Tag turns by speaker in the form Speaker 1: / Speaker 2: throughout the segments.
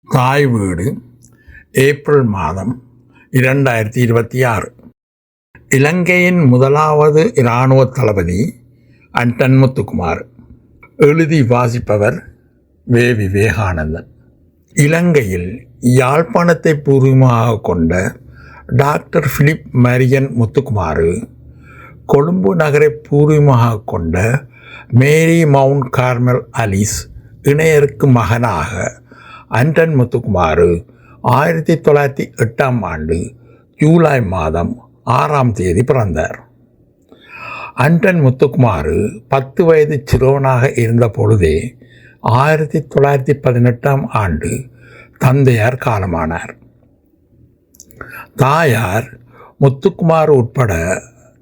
Speaker 1: தாய் வீடு ஏப்ரல் மாதம் 2026. இலங்கையின் முதலாவது இராணுவ தளபதி அன்டன் முத்துக்குமார். எழுதி வாசிப்பவர் வே. விவேகானந்தன். இலங்கையில் யாழ்ப்பாணத்தை பூர்வமாக கொண்ட டாக்டர் பிலிப் மரியன் முத்துக்குமார், கொழும்பு நகரை பூர்வமாக கொண்ட மேரி மவுண்ட் கார்மல் அலிஸ் இணையருக்கு மகனாக அன்டன் முத்துக்குமார் 1908 ஜூலை மாதம் 6 பிறந்தார். அன்டன் முத்துக்குமார் 10 வயது சிறுவனாக இருந்த பொழுதே 1918 தந்தையார் காலமானார். தாயார் முத்துக்குமார் உட்பட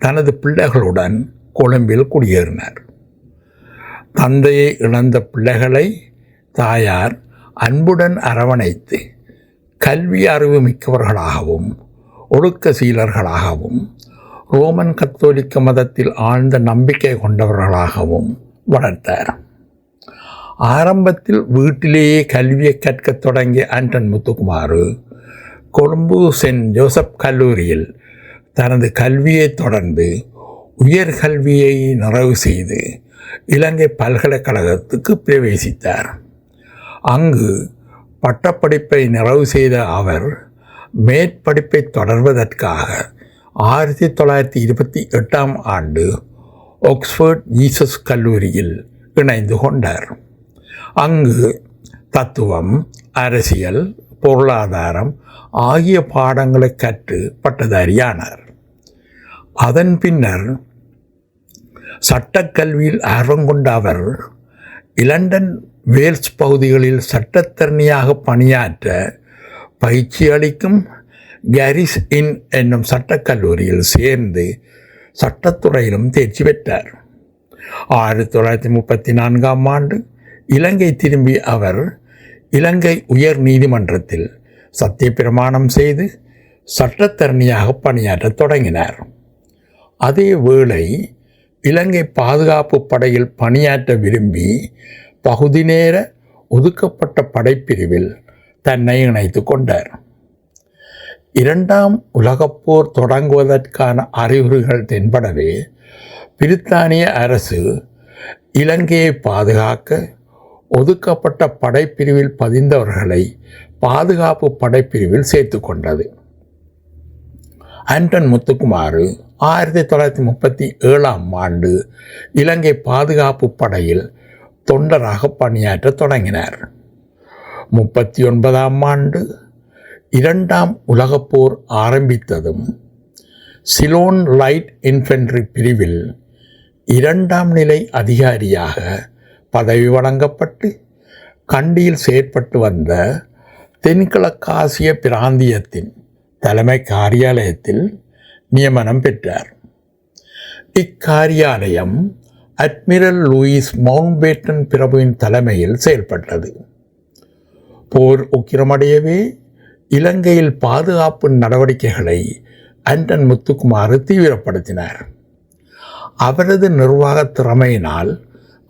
Speaker 1: தனது பிள்ளைகளுடன் கொழும்பில் குடியேறினார். தந்தையை இழந்த பிள்ளைகளை தாயார் அன்புடன் அரவணைத்து கல்வி அறிவு மிக்கவர்களாகவும் ஒழுக்க சீலர்களாகவும் ரோமன் கத்தோலிக்க மதத்தில் ஆழ்ந்த நம்பிக்கை கொண்டவர்களாகவும் வளர்த்தார். ஆரம்பத்தில் வீட்டிலேயே கல்வியை கற்கத் தொடங்கிய Anton Muthukumar Colombo Saint Joseph கல்லூரியில் தனது கல்வியை தொடர்ந்து உயர்கல்வியை நிறைவு செய்து இலங்கை பல்கலைக்கழகத்துக்கு பிரவேசித்தார். அங்கு பட்டப்படிப்பை நிறைவு செய்த அவர் மேற்படிப்பை தொடர்வதற்காக 1928 ஆக்ஸ்போர்ட் ஜீசஸ் கல்லூரியில் இணைந்து கொண்டார். அங்கு தத்துவம், அரசியல், பொருளாதாரம் ஆகிய பாடங்களை கற்று பட்டதாரியானார். அதன் பின்னர் சட்டக்கல்வியில் ஆர்வம் கொண்ட அவர் இலண்டன், வேல்ஸ் பகுதிகளில் சட்டத்தரணியாக பணியாற்ற பயிற்சி அளிக்கும் கேரிஸ் இன் என்னும் சட்டக்கல்லூரியில் சேர்ந்து சட்டத்துறையிலும் தேர்ச்சி பெற்றார். 1934 இலங்கை திரும்பிய அவர் இலங்கை உயர் நீதிமன்றத்தில் சத்தியப்பிரமாணம் செய்து சட்டத்தரணியாக பணியாற்றத் தொடங்கினார். அதே வேளை இலங்கை பாதுகாப்பு படையில் பணியாற்ற விரும்பி பகுதி நேர ஒதுக்கப்பட்ட படைப்பிரிவில் தன்னை இணைத்து கொண்டார். 2ஆம் உலகப்போர் தொடங்குவதற்கான அறிகுறிகள் தென்படவே பிரித்தானிய அரசு இலங்கையை பாதுகாக்க ஒதுக்கப்பட்ட படைப்பிரிவில் பதிந்தவர்களை பாதுகாப்பு படைப்பிரிவில் சேர்த்து கொண்டது. அன்டன் முத்துக்குமார் 1937 இலங்கை பாதுகாப்பு படையில் தொண்டராக பணியாற்ற தொடங்கினார். 1939 2ஆம் உலகப்போர் ஆரம்பித்ததும் சிலோன் லைட் இன்ஃபென்ட்ரி பிரிவில் 2ஆம் நிலை அதிகாரியாக பதவி வழங்கப்பட்டு கண்டியில் செயற்பட்டு வந்த தென்கிழக்காசிய பிராந்தியத்தின் தலைமை காரியாலயத்தில் நியமனம் பெற்றார். இக்காரியாலயம் அட்மிரல் லூயிஸ் மவுண்ட்பேட்டன் பிரபுவின் தலைமையில் செயல்பட்டது. போர் உக்கிரமடையவே இலங்கையில் பாதுகாப்பு நடவடிக்கைகளை அன்டன் முத்துக்குமார் தீவிரப்படுத்தினார். அவரது நிர்வாக திறமையினால்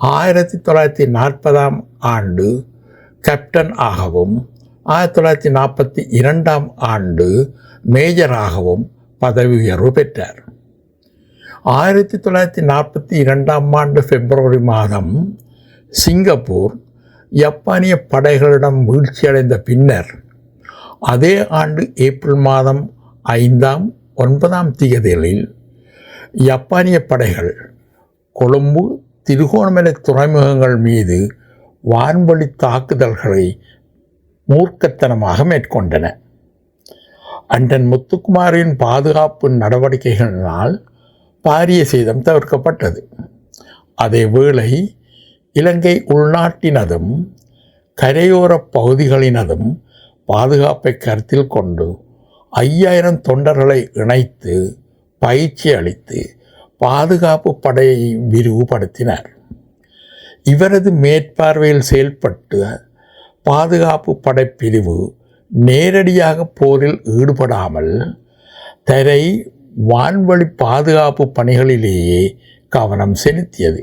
Speaker 1: 1940 கேப்டன் ஆகவும் 1942 மேஜராகவும் பதவி உயர்வு பெற்றார். 1942 பிப்ரவரி மாதம் சிங்கப்பூர் ஜப்பானிய படைகளிடம் வீழ்ச்சியடைந்த பின்னர் அதே ஆண்டு ஏப்ரல் மாதம் 5, 9 ஜப்பானிய படைகள் கொழும்பு, திருகோணமலை துறைமுகங்கள் மீது வான்வழி தாக்குதல்களை மூர்க்கத்தனமாக மேற்கொண்டன. அன்டன் முத்துக்குமாரின் பாதுகாப்பு நடவடிக்கைகளினால் பாரிய சேதம் தவிர்க்கப்பட்டது. அதே வேளை இலங்கை உள்நாட்டினதும் கரையோர பகுதிகளினதும் பாதுகாப்பை கருத்தில் கொண்டு 5000 தொண்டர்களை இணைத்து பயிற்சி அளித்து பாதுகாப்பு படையை விரிவுபடுத்தினார். இவரது மேற்பார்வையில் செயல்பட்ட பாதுகாப்பு படைப்பிரிவு நேரடியாக போரில் ஈடுபடாமல் தரை, வான்வழி பாதுகாப்பு பணிகளிலேயே கவனம் செலுத்தியது.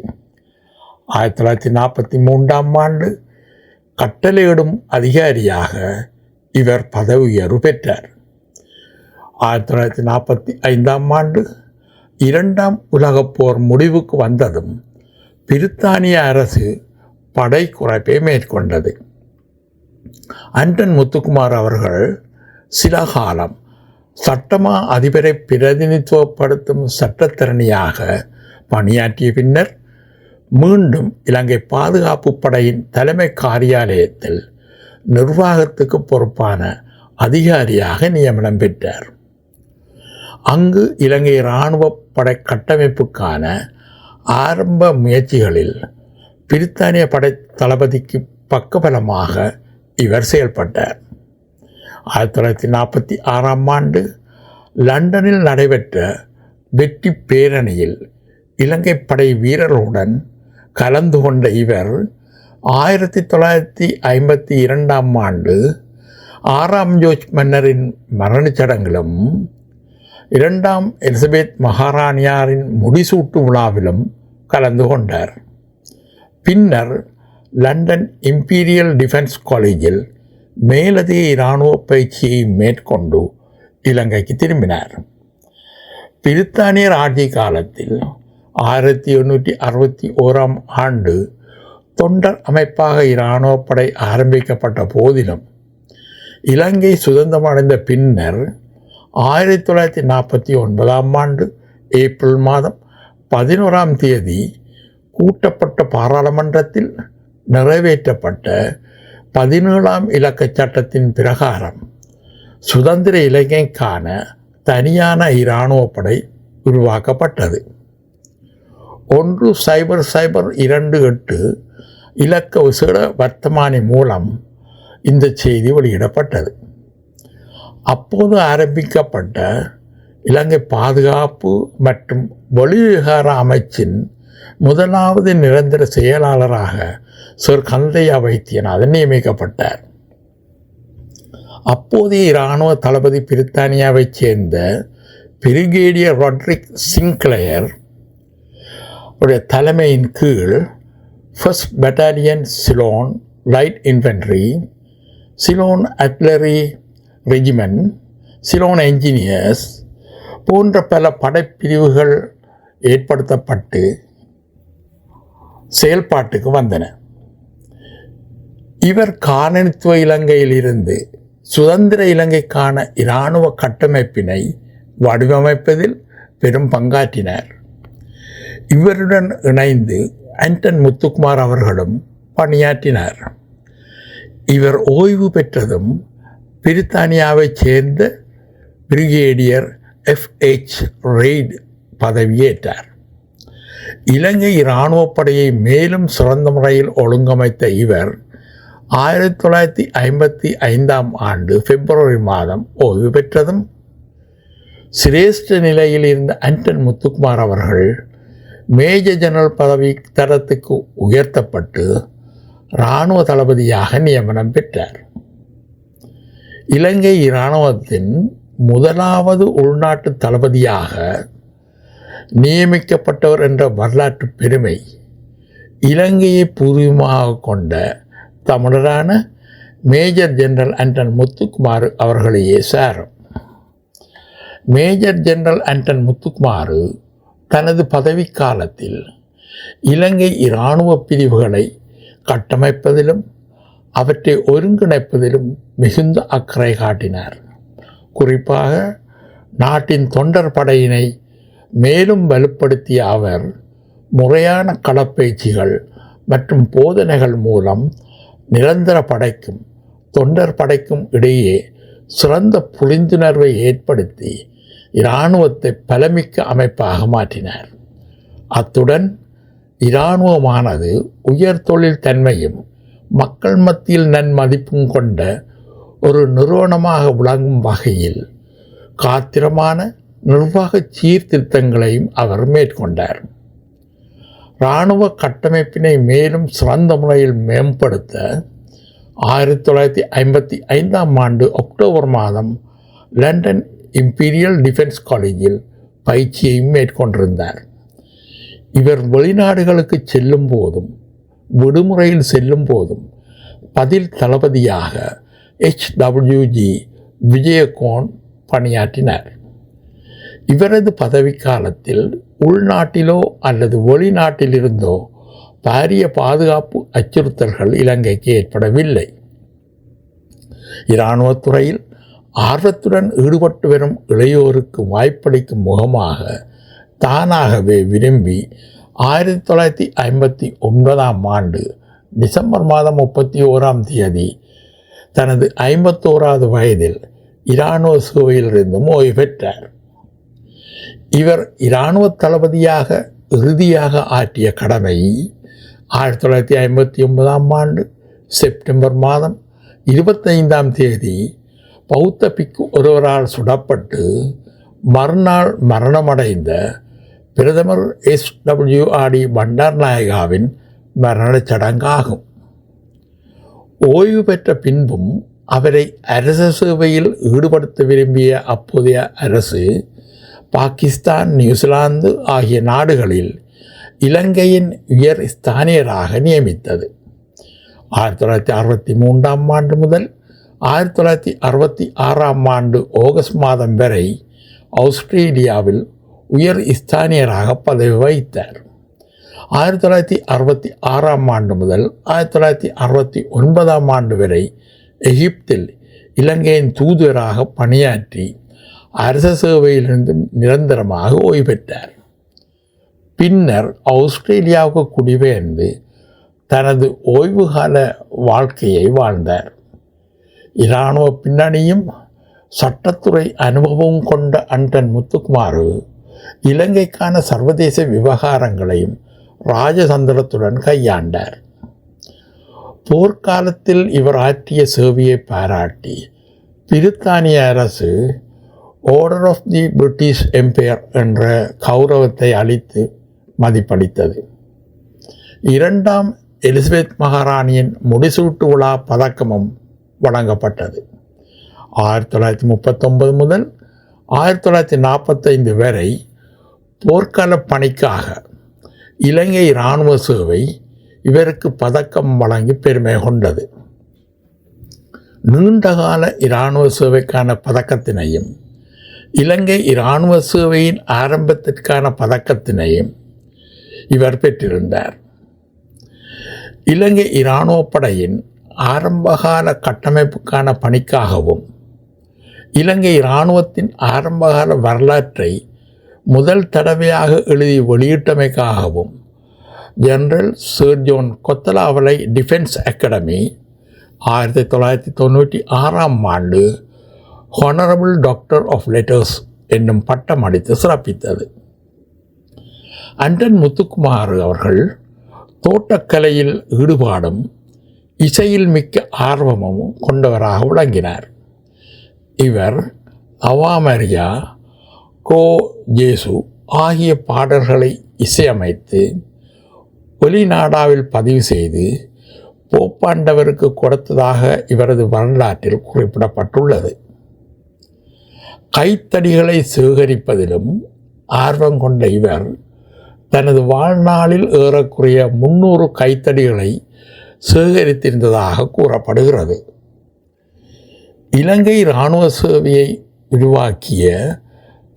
Speaker 1: 1943 கட்டளையிடும் அதிகாரியாக இவர் பதவி உயர்வு பெற்றார். 1945 இரண்டாம் உலகப் போர் முடிவுக்கு வந்ததும் பிரித்தானிய அரசு படை குறைப்பை மேற்கொண்டது. அன்டன் முத்துக்குமார் அவர்கள் சில காலம் சட்டமா அதிபரை பிரதிநிதித்துவப்படுத்தும் சட்டத்தரணியாக பணியாற்றிய பின்னர் மீண்டும் இலங்கை பாதுகாப்பு படையின் தலைமை காரியாலயத்தில் நிர்வாகத்துக்கு பொறுப்பான அதிகாரியாக நியமனம் பெற்றார். அங்கு இலங்கை இராணுவ படை கட்டமைப்புக்கான ஆரம்ப முயற்சிகளில் பிரித்தானிய படை தளபதிக்கு பக்கபலமாக இவர் செயல்பட்டார். 1946 லண்டனில் நடைபெற்ற வெற்றி பேரணியில் இலங்கை படை வீரர்களுடன் கலந்து கொண்ட இவர் 1952 6ஆம் ஜார்ஜ் மன்னரின் மரணச் சடங்கிலும் 2ஆம் எலிசபெத் மகாராணியாரின் முடிசூட்டு விழாவிலும் கலந்து கொண்டார். பின்னர் லண்டன் இம்பீரியல் டிஃபென்ஸ் காலேஜில் மேலதிக இராணுவ பயிற்சியை மேற்கொண்டு இலங்கைக்கு திரும்பினார். பிரித்தானியர் ஆட்சி காலத்தில் 1861 தொண்டர் அமைப்பாக இராணுவப்படை ஆரம்பிக்கப்பட்ட போதிலும் இலங்கை சுதந்திரமடைந்த பின்னர் 1949 ஏப்ரல் மாதம் 11 கூட்டப்பட்ட பாராளுமன்றத்தில் நிறைவேற்றப்பட்ட 17ஆம் இலக்கச் சட்டத்தின் பிரகாரம் சுதந்திர இலங்கைக்கான தனியான இராணுவப்படை உருவாக்கப்பட்டது. 1028 இலக்க விசேட வர்த்தமானி மூலம் இந்த செய்தி வெளியிடப்பட்டது. அப்போது ஆரம்பிக்கப்பட்ட இலங்கை பாதுகாப்பு மற்றும் வெளிவிவகார அமைச்சின் முதலாவது நிரந்தர செயலாளராக சர் கந்தையா வைத்தியநாதன் நியமிக்கப்பட்டார். அப்போதைய இராணுவ தளபதி பிரித்தானியாவைச் சேர்ந்த பிரிகேடியர் ராட்ரிக் சிங்க்ளயர் உடைய தலைமையின் கீழ் 1st Battalion Ceylon light infantry, Ceylon artillery regiment, Ceylon engineers போன்ற பல படைப்பிரிவுகள் ஏற்படுத்தப்பட்டு செயல்பாட்டுக்கு வந்தன. இவர் காலனித்துவ இலங்கையிலிருந்து சுதந்திர இலங்கைக்கான இராணுவ கட்டமைப்பினை வடிவமைப்பதில் பெரும் பங்காற்றினார். இவருடன் இணைந்து அன்டன் முத்துக்குமார் அவர்களும் பணியாற்றினார். இவர் ஓய்வு பெற்றதும் பிரித்தானியாவைச் சேர்ந்த பிரிகேடியர் FH ரெய்ட் பதவியேற்றார். இலங்கை இராணுவப்படையை மேலும் சிறந்த முறையில் ஒழுங்கமைத்த இவர் 1955 பிப்ரவரி மாதம் ஓய்வு பெற்றதும் சிரேஷ்ட நிலையில் இருந்த அன்டன் முத்துக்குமார் அவர்கள் மேஜர் ஜெனரல் பதவி தரத்துக்கு உயர்த்தப்பட்டு இராணுவ தளபதியாக நியமனம் பெற்றார். இலங்கை இராணுவத்தின் முதலாவது உள்நாட்டு தளபதியாக நியமிக்கப்பட்டவர் என்ற வரலாற்று பெருமை இலங்கையை பூர்வீகமாக கொண்ட தமிழரான மேஜர் ஜெனரல் அன்டன் முத்துக்குமார் அவர்களையே சாரும். மேஜர் ஜெனரல் அன்டன் முத்துக்குமார் தனது பதவிக்காலத்தில் இலங்கை இராணுவ பிரிவுகளை கட்டமைப்பதிலும் அவற்றை ஒருங்கிணைப்பதிலும் மிகுந்த அக்கறை காட்டினார். குறிப்பாக நாட்டின் தொண்டர் படையினை மேலும் வலுப்படுத்திய அவர் முறையான களப்பயிற்சிகள் மற்றும் போதனைகள் மூலம் நிரந்தர படைக்கும் தொண்டர் படைக்கும் இடையே சிறந்த புரிந்துணர்வை ஏற்படுத்தி இராணுவத்தை பலமிக்க அமைப்பாக மாற்றினார். அத்துடன் இராணுவமானது உயர் தொழில் தன்மையும் மக்கள் மத்தியில் நன்மதிப்பும் கொண்ட ஒரு நிறுவனமாக விளங்கும் வகையில் காத்திரமான நிர்வாக சீர்திருத்தங்களையும் அவர் மேற்கொண்டார். இராணுவ கட்டமைப்பினை மேலும் சிறந்த முறையில் மேம்படுத்த 1955 அக்டோபர் மாதம் லண்டன் இம்பீரியல் டிஃபென்ஸ் காலேஜில் பயிற்சியையும் மேற்கொண்டிருந்தார். இவர் வெளிநாடுகளுக்கு செல்லும் போதும் விடுமுறையில் செல்லும் போதும் பதில் தளபதியாக HWG விஜயகோன் பணியாற்றினார். இவரது பதவிக்காலத்தில் உள்நாட்டிலோ அல்லது வெளிநாட்டிலிருந்தோ பாரிய பாதுகாப்பு அச்சுறுத்தல்கள் இலங்கைக்கு ஏற்படவில்லை. இராணுவத்துறையில் ஆர்வத்துடன் ஈடுபட்டு வரும் இளையோருக்கு வாய்ப்பளிக்கும் முகமாக தானாகவே விரும்பி 1959 ஆண்டு டிசம்பர் மாதம் 31 தனது 51வது வயதில் இராணுவ சேவையிலிருந்தும் ஓய்வு பெற்றார். இவர் இராணுவ தளபதியாக இறுதியாக ஆற்றிய கடமை 1959 ஆண்டு செப்டம்பர் மாதம் 25 பௌத்த பிக்கு ஒருவரால் சுடப்பட்டு மறுநாள் மரணமடைந்த பிரதமர் SWRD பண்டாரநாயகாவின் மரணச் சடங்காகும். ஓய்வு பெற்ற பின்பும் அவரை அரச சேவையில் ஈடுபடுத்த விரும்பிய அப்போதைய அரசு பாகிஸ்தான், நியூசிலாந்து ஆகிய நாடுகளில் இலங்கையின் உயர் ஸ்தானியராக நியமித்தது. 1963 ஆண்டு முதல் 1966 ஆண்டு ஆகஸ்ட் மாதம் வரை ஆஸ்திரேலியாவில் உயர் ஸ்தானியராக பதவி வகித்தார். 1966 ஆண்டு முதல் 1969 ஆண்டு வரை எகிப்தில் இலங்கையின் தூதுவராக பணியாற்றி அரச சேவையிலிருந்து நிரந்தரமாக ஓய்வு பெற்றார். பின்னர் ஆஸ்திரேலியாவுக்கு குடிபெயர்ந்து தனது ஓய்வுகால வாழ்க்கையை வாழ்ந்தார். இராணுவ பின்னணியும் சட்டத்துறை அனுபவம் கொண்ட அன்டன் முத்துக்குமார் இலங்கைக்கான சர்வதேச விவகாரங்களையும் ராஜதந்திரத்துடன் கையாண்டார். போர்க்காலத்தில் இவர் ஆற்றிய சேவையை பாராட்டி பிரித்தானிய அரசு Order of the British Empire என்ற கௌரவத்தை அளித்து மதிப்பளித்தது. 2ஆம் எலிசபெத் மகாராணியின் முடிசூட்டு விழா பதக்கமும் வழங்கப்பட்டது. 1939 முதல் 1945 வரை போர்க்கால பணிக்காக இலங்கை இராணுவ சேவை இவருக்கு பதக்கம் வழங்கி பெருமை கொண்டது. நீண்டகால இராணுவ சேவைக்கான பதக்கத்தினையும் இலங்கை இராணுவ சேவையின் ஆரம்பத்திற்கான பதக்கத்தினையும் இவர் பெற்றிருந்தார். இலங்கை இராணுவ படையின் ஆரம்பகால கட்டமைப்புக்கான பணிக்காகவும் இலங்கை இராணுவத்தின் ஆரம்பகால வரலாற்றை முதல் தடவையாக எழுதி வெளியிட்டமைக்காகவும் general sir John Kotelawala defence academy 1996 ஆண்டு ஹானரபிள் டாக்டர் ஆஃப் லெட்டர்ஸ் என்னும் பட்டம் அளித்து சிறப்பித்தது. அன்டன் முத்துக்குமார் அவர்கள் தோட்டக்கலையில் ஈடுபாடும் இசையில் மிக்க ஆர்வமும் கொண்டவராக விளங்கினார். இவர் அவாமரியா, கோ ஜேசு ஆகிய பாடல்களை இசையமைத்து வெளிநாடாவில் பதிவு செய்து போப்பாண்டவருக்கு கொடுத்ததாக இவரது வரலாற்றில் குறிப்பிடப்பட்டுள்ளது. கைத்தடிகளை சேகரிப்பதிலும் ஆர்வம் கொண்ட இவர் தனது வாழ்நாளில் ஏறக்குறைய 300 கைத்தடிகளை சேகரித்திருந்ததாக கூறப்படுகிறது. இலங்கை இராணுவ சேவையை உருவாக்கிய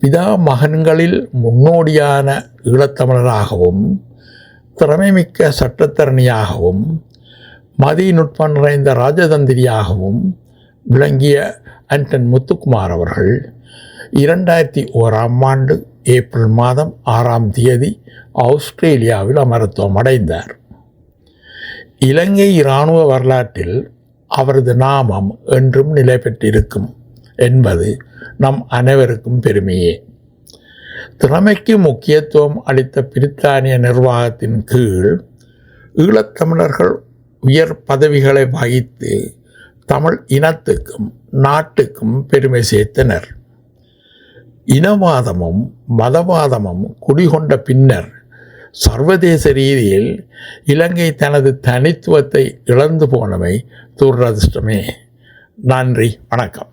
Speaker 1: பிதா மகன்களில் முன்னோடியான ஈழத்தமிழராகவும் திறமைமிக்க சட்டத்தரணியாகவும் மதிநுட்பம் நிறைந்த ராஜதந்திரியாகவும் விளங்கிய அன்டன் முத்துக்குமார் அவர்கள் 2001 ஆண்டு ஏப்ரல் மாதம் 6 ஆஸ்திரேலியாவில் அமரத்துவம் அடைந்தார். இலங்கை இராணுவ வரலாற்றில் அவரது நாமம் என்றும் நிலை பெற்றிருக்கும் என்பது நம் அனைவருக்கும் பெருமையே. திறமைக்கு முக்கியத்துவம் அளித்த பிரித்தானிய நிர்வாகத்தின் கீழ் ஈழத்தமிழர்கள் உயர் பதவிகளை வகித்து தமிழ் இனத்துக்கும் நாட்டுக்கும் பெருமை சேர்த்தனர். இனவாதமும் மதவாதமும் குடிகொண்ட பின்னர் சர்வதேச ரீதியில் இலங்கை தனது தனித்துவத்தை இழந்து போனவை துரதிர்ஷ்டமே. நன்றி, வணக்கம்.